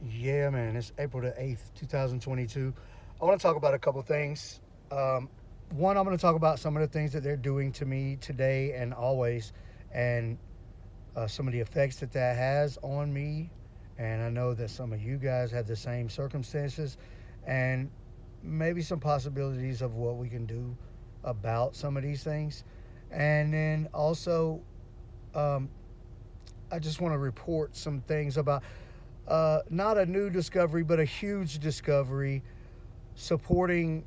Yeah, man, it's April the 8th, 2022. I want to talk about a couple things. One, I'm going to talk about some of the things that they're doing to me today and always, and some of the effects that that has on me. And I know that some of you guys have the same circumstances, and maybe some possibilities of what we can do about some of these things. And then also, um, I just want to report some things about not a new discovery, but a huge discovery supporting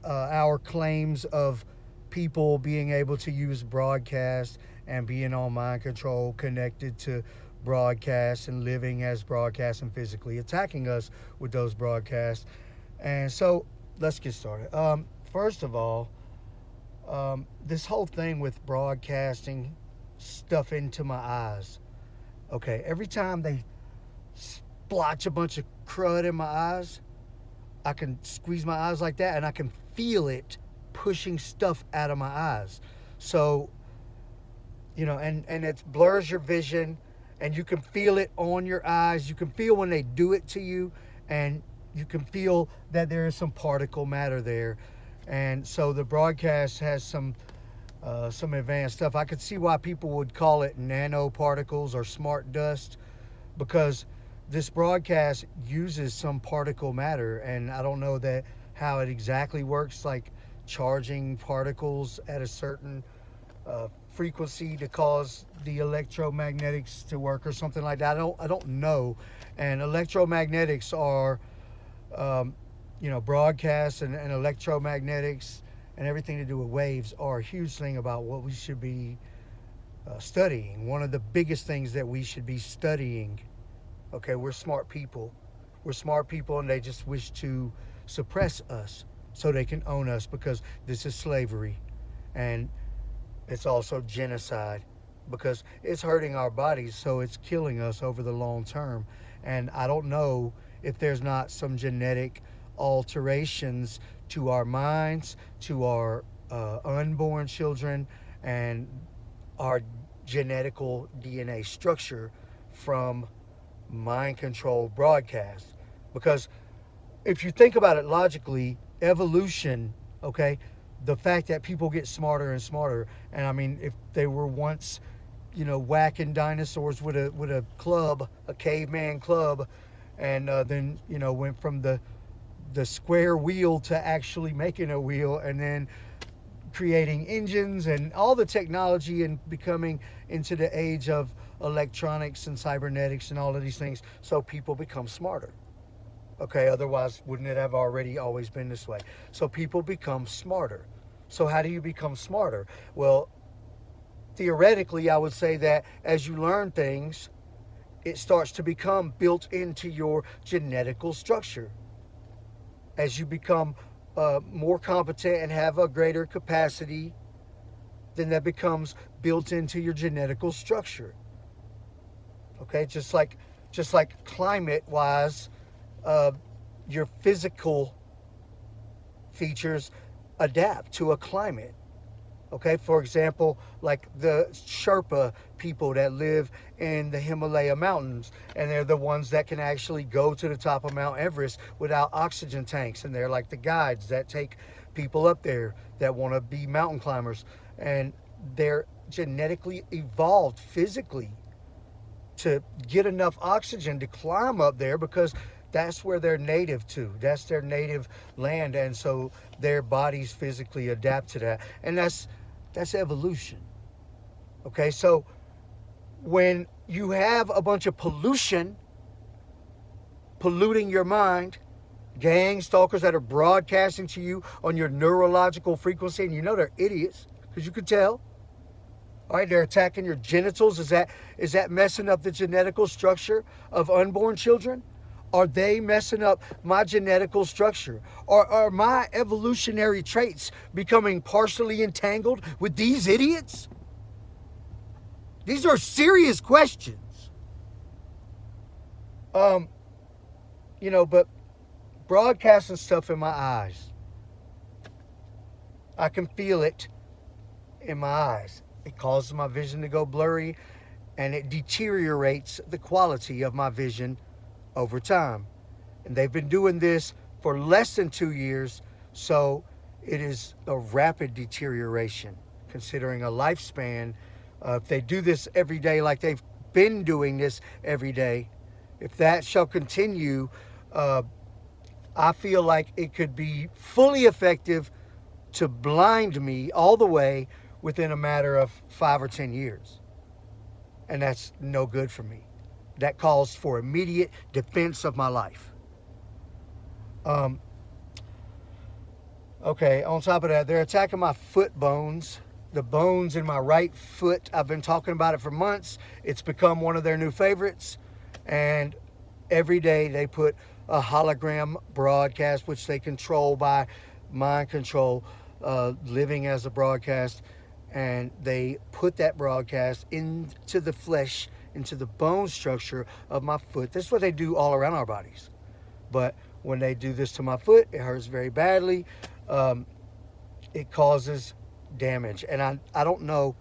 our claims of people being able to use broadcast and being on mind control, connected to broadcast and living as broadcast and physically attacking us with those broadcasts. And so let's get started. First of all, this whole thing with broadcasting stuff into my eyes. Okay, every time they splotch a bunch of crud in my eyes, I can squeeze my eyes like that and I can feel it pushing stuff out of my eyes. So, and it blurs your vision and you can feel it on your eyes. You can feel when they do it to you, and you can feel that there is some particle matter there. And so the broadcast has some advanced stuff. I could see why people would call it nanoparticles or smart dust, because this broadcast uses some particle matter, and I don't know that how it exactly works, like charging particles at a certain frequency to cause the electromagnetics to work or something like that. I don't know. And electromagnetics are broadcasts and electromagnetics and everything to do with waves are a huge thing about what we should be studying. One of the biggest things that we should be studying. Okay, we're smart people. We're smart people, and they just wish to suppress us so they can own us, because this is slavery. And it's also genocide, because it's hurting our bodies, so it's killing us over the long term. And I don't know if there's not some genetic alterations to our minds, to our unborn children, and our genetical DNA structure from mind control broadcast. Because if you think about it logically, evolution, okay, the fact that people get smarter and smarter, and I mean, if they were once, whacking dinosaurs with a club, a caveman club, and then went from the square wheel to actually making a wheel, and then creating engines and all the technology and becoming into the age of electronics and cybernetics and all of these things, so people become smarter. Okay, otherwise wouldn't it have already always been this way? So people become smarter. So how do you become smarter? Well, theoretically, I would say that as you learn things, it starts to become built into your genetical structure. As you become more competent and have a greater capacity, then that becomes built into your genetical structure. Okay, just like climate wise, uh, your physical features adapt to a climate. Okay, for example, like the Sherpa people that live in the Himalaya mountains, and they're the ones that can actually go to the top of Mount Everest without oxygen tanks, and they're like the guides that take people up there that want to be mountain climbers, and they're genetically evolved physically to get enough oxygen to climb up there, because that's where they're native to. That's their native land, and so their bodies physically adapt to that, and that's evolution. Okay, so when you have a bunch of pollution polluting your mind, gang stalkers that are broadcasting to you on your neurological frequency, and they're idiots because you can tell. All right, they're attacking your genitals. Is that messing up the genetical structure of unborn children? Are they messing up my genetical structure? Or are my evolutionary traits becoming partially entangled with these idiots? These are serious questions. Um, but broadcasting stuff in my eyes, I can feel it in my eyes. It causes my vision to go blurry, and it deteriorates the quality of my vision over time. And they've been doing this for less than 2 years, so it is a rapid deterioration considering a lifespan. If they do this every day like they've been doing this every day, if that shall continue, I feel like it could be fully effective to blind me all the way within a matter of 5 or 10 years. And that's no good for me. That calls for immediate defense of my life. Okay, on top of that, they're attacking my foot bones, the bones in my right foot. I've been talking about it for months. It's become one of their new favorites. And every day they put a hologram broadcast, which they control by mind control, living as a broadcast. And they put that broadcast into the flesh, into the bone structure of my foot. That's what they do all around our bodies. But when they do this to my foot, it hurts very badly. It causes damage. And I don't know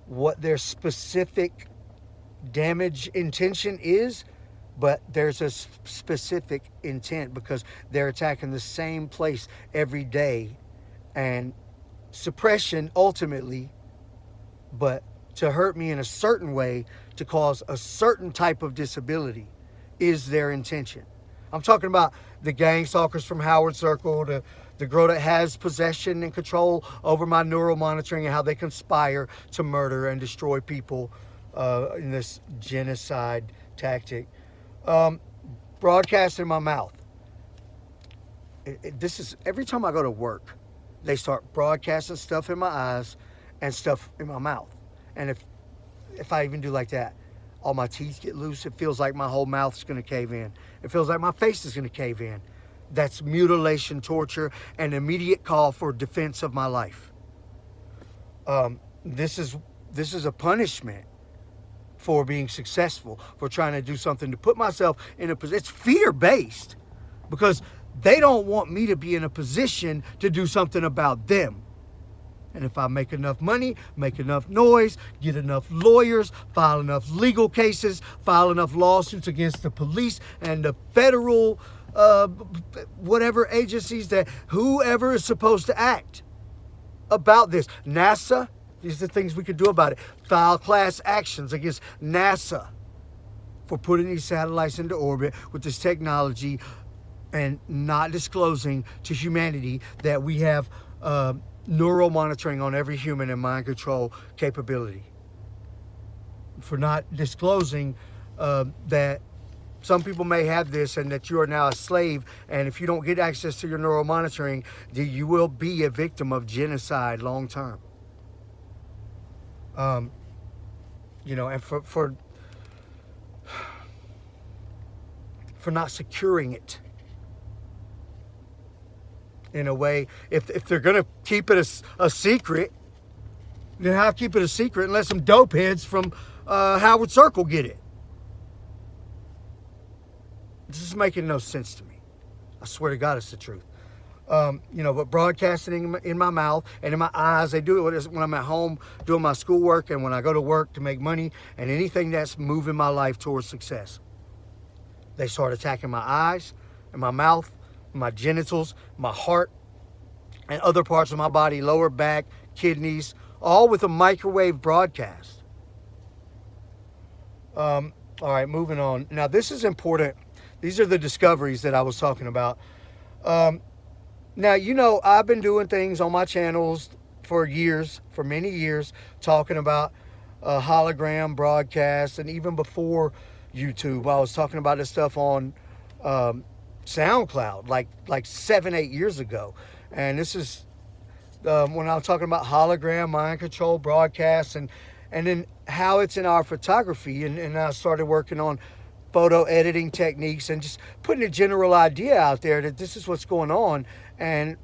what their specific damage intention is, but there's a specific intent because they're attacking the same place every day. And suppression ultimately, but to hurt me in a certain way, to cause a certain type of disability is their intention. I'm talking about the gang stalkers from Howard Circle, the girl that has possession and control over my neural monitoring, and how they conspire to murder and destroy people in this genocide tactic. Broadcast in my mouth. This is every time I go to work, they start broadcasting stuff in my eyes and stuff in my mouth. And if I even do like that, all my teeth get loose. It feels like my whole mouth's going to cave in. It feels like my face is going to cave in. That's mutilation, torture, and immediate call for defense of my life. This is a punishment for being successful, for trying to do something to put myself in a position. It's fear-based because they don't want me to be in a position to do something about them. And if I make enough money, make enough noise, get enough lawyers, file enough legal cases, file enough lawsuits against the police and the federal whatever agencies, that whoever is supposed to act about this. NASA, these are the things we could do about it. File class actions against NASA for putting these satellites into orbit with this technology and not disclosing to humanity that we have neural monitoring on every human and mind control capability. For not disclosing that some people may have this and that you are now a slave, and if you don't get access to your neural monitoring, you will be a victim of genocide long term. And for not securing it in a way, if they're going to keep it a secret, then how keep it a secret and let some dope heads from Howard Circle get it? This is making no sense to me. I swear to God, it's the truth. But broadcasting in my mouth and in my eyes, they do it when I'm at home doing my schoolwork and when I go to work to make money and anything that's moving my life towards success. They start attacking my eyes and my mouth, my genitals, my heart, and other parts of my body, lower back, kidneys, all with a microwave broadcast. All right, moving on. Now, this is important. These are the discoveries that I was talking about. Now, I've been doing things on my channels for many years, talking about hologram broadcasts, and even before YouTube, I was talking about this stuff on SoundCloud, like 7-8 years ago. And this is when I was talking about hologram, mind control broadcasts, and then how it's in our photography. And I started working on photo editing techniques and just putting a general idea out there that this is what's going on. And,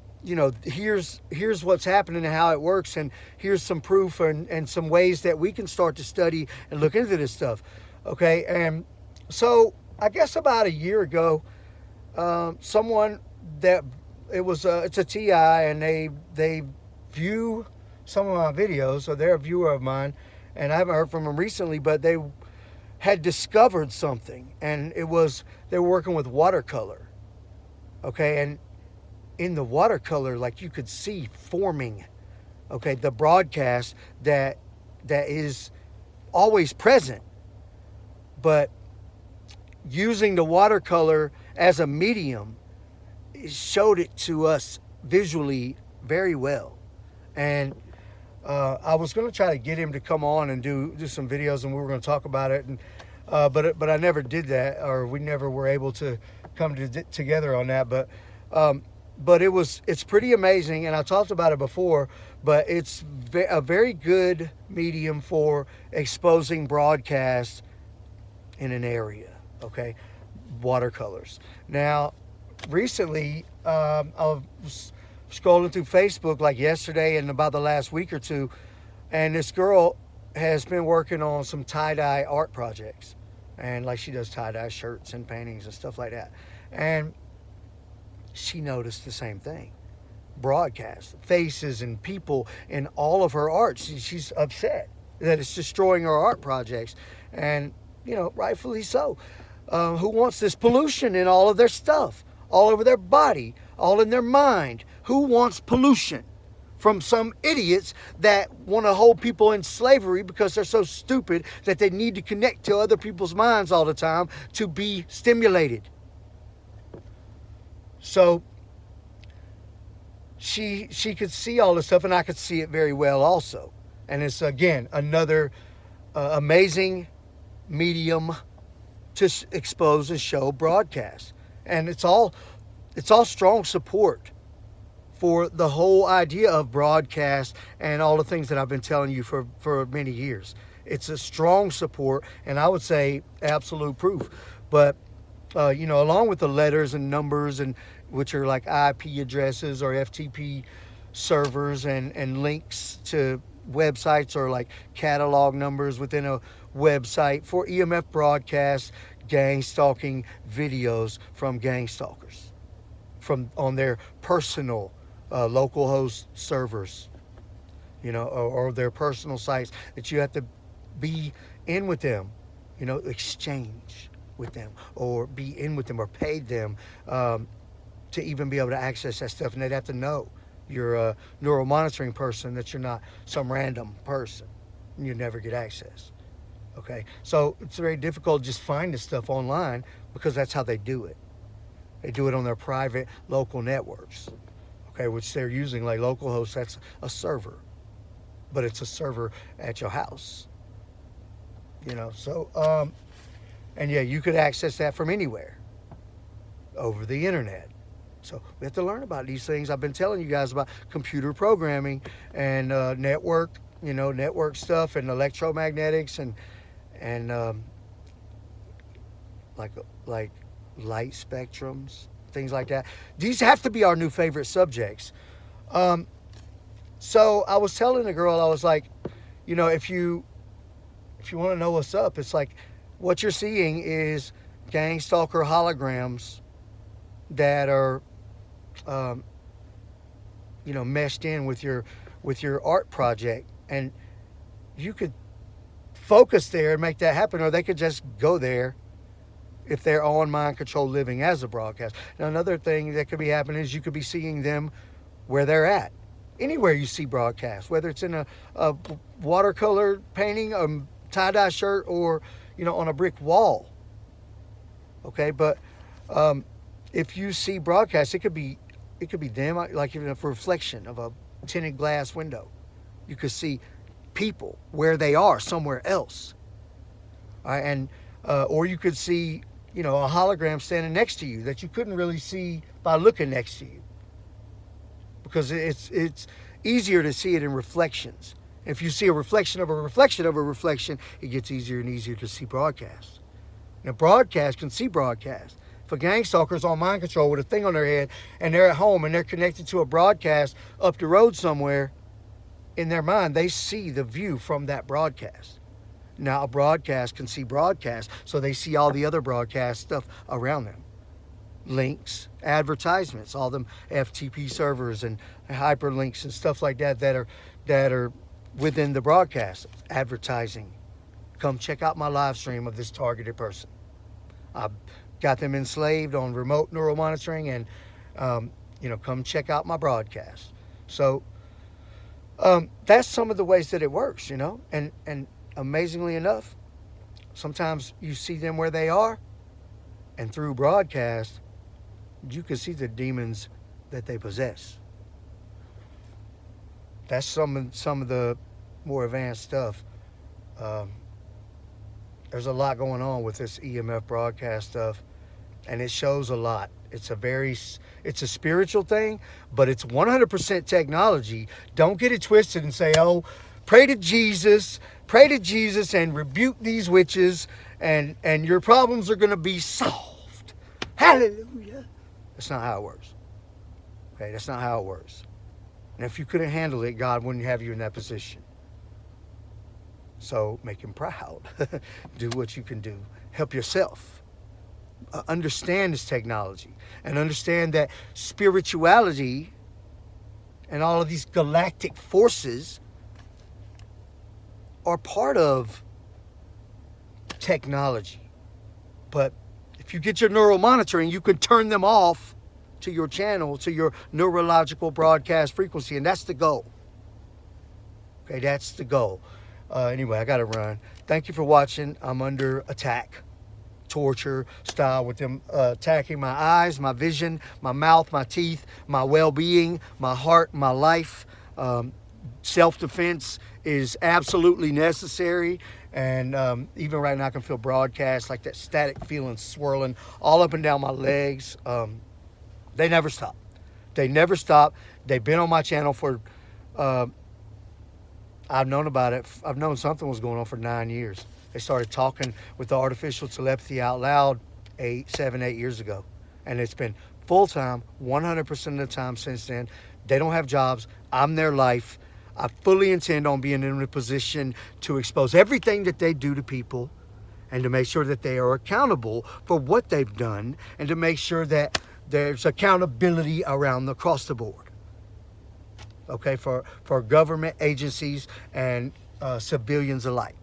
here's what's happening and how it works. And here's some proof and some ways that we can start to study and look into this stuff. Okay. And so I guess about a year ago, someone that it's a TI, and they view some of my videos, so they're a viewer of mine, and I haven't heard from them recently, but they had discovered something, and they were working with watercolor. Okay, and in the watercolor, like, you could see forming, okay, the broadcast that is always present, but using the watercolor as a medium, it showed it to us visually very well. And I was going to try to get him to come on and do some videos, and we were going to talk about it, and but I never did that, or we never were able to come together on that. But it's pretty amazing, and I talked about it before, but it's a very good medium for exposing broadcasts in an area, okay? Watercolors. Now, recently, I was scrolling through Facebook like yesterday and about the last week or two, and this girl has been working on some tie-dye art projects, and like, she does tie-dye shirts and paintings and stuff like that. And she noticed the same thing. Broadcast, faces and people in all of her art. She's upset that it's destroying her art projects, and, you know, rightfully so. Who wants this pollution in all of their stuff, all over their body, all in their mind? Who wants pollution from some idiots that want to hold people in slavery because they're so stupid that they need to connect to other people's minds all the time to be stimulated? So she could see all this stuff, and I could see it very well also. And it's, again, another amazing medium to expose and show broadcast. And it's all strong support for the whole idea of broadcast and all the things that I've been telling you for many years. It's a strong support, and I would say absolute proof. But you know, along with the letters and numbers, and which are like IP addresses or FTP servers, and links to websites, or like catalog numbers within a website for EMF broadcasts, gang stalking videos from gang stalkers from on their personal local host servers, you know, or their personal sites that you have to be in with them, you know, exchange with them, or be in with them, or paid them to even be able to access that stuff. And they'd have to know you're a neural monitoring person, that you're not some random person, and you never get access. Okay, so it's very difficult to just find this stuff online, because that's how they do it. They do it on their private local networks, okay, which they're using like localhost. That's a server, but it's a server at your house, you know. So and yeah, you could access that from anywhere over the internet. So we have to learn about these things. I've been telling you guys about computer programming and network stuff, and electromagnetics, and like light spectrums, things like that. These have to be our new favorite subjects. So I was telling the girl, I was like, you know, if you want to know what's up, it's like, what you're seeing is gang stalker holograms that are, you know, meshed in with your art project, and you could focus there and make that happen, or they could just go there if they're on mind control living as a broadcast. Now, another thing that could be happening is you could be seeing them where they're at. Anywhere you see broadcasts, whether it's in a watercolor painting, a tie-dye shirt, or, you know, on a brick wall. Okay, but if you see broadcasts, it could be them, like even a reflection of a tinted glass window. You could see people where they are somewhere else. And or you could see, you know, a hologram standing next to you that you couldn't really see by looking next to you, because it's easier to see it in reflections. If you see a reflection of a reflection of a reflection, it gets easier and easier to see broadcasts. Now, broadcast can see broadcast. If a gang stalker's on mind control with a thing on their head, and they're at home and they're connected to a broadcast up the road somewhere, in their mind, they see the view from that broadcast. Now, a broadcast can see broadcast, so they see all the other broadcast stuff around them. Links, advertisements, all them FTP servers and hyperlinks and stuff like that that are within the broadcast. Advertising come check out my live stream of this targeted person. I've got them enslaved on remote neural monitoring, and come check out my broadcast. So that's some of the ways that it works, and amazingly enough, sometimes you see them where they are, and through broadcast, you can see the demons that they possess. That's some of the more advanced stuff. There's a lot going on with this EMF broadcast stuff, and it shows a lot. It's a spiritual thing, but it's 100% technology. Don't get it twisted and say, oh, pray to Jesus and rebuke these witches, and your problems are going to be solved. Hallelujah. That's not how it works. Okay, that's not how it works. And if you couldn't handle it, God wouldn't have you in that position. So make him proud. Do what you can do. Help yourself. Understand this technology and understand that spirituality and all of these galactic forces are part of technology. But if you get your neural monitoring, you can turn them off to your channel, to your neurological broadcast frequency, and that's the goal. Okay, that's the goal. Anyway, I got to run. Thank you for watching. I'm under attack, torture style, with them attacking my eyes, my vision, my mouth, my teeth, my well-being, my heart, my life. Self-defense is absolutely necessary. And even right now I can feel broadcast, like that static feeling swirling all up and down my legs. They never stop. They never stop. They've been on my channel for, I've known about it. I've known something was going on for 9 years. They started talking with the artificial telepathy out loud 7, 8 years ago. And it's been full-time, 100% of the time since then. They don't have jobs. I'm their life. I fully intend on being in a position to expose everything that they do to people, and to make sure that they are accountable for what they've done, and to make sure that there's accountability across the board. Okay, for government agencies and civilians alike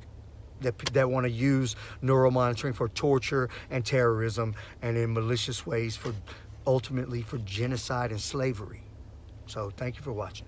that want to use neural monitoring for torture and terrorism, and in malicious ways ultimately for genocide and slavery. So thank you for watching.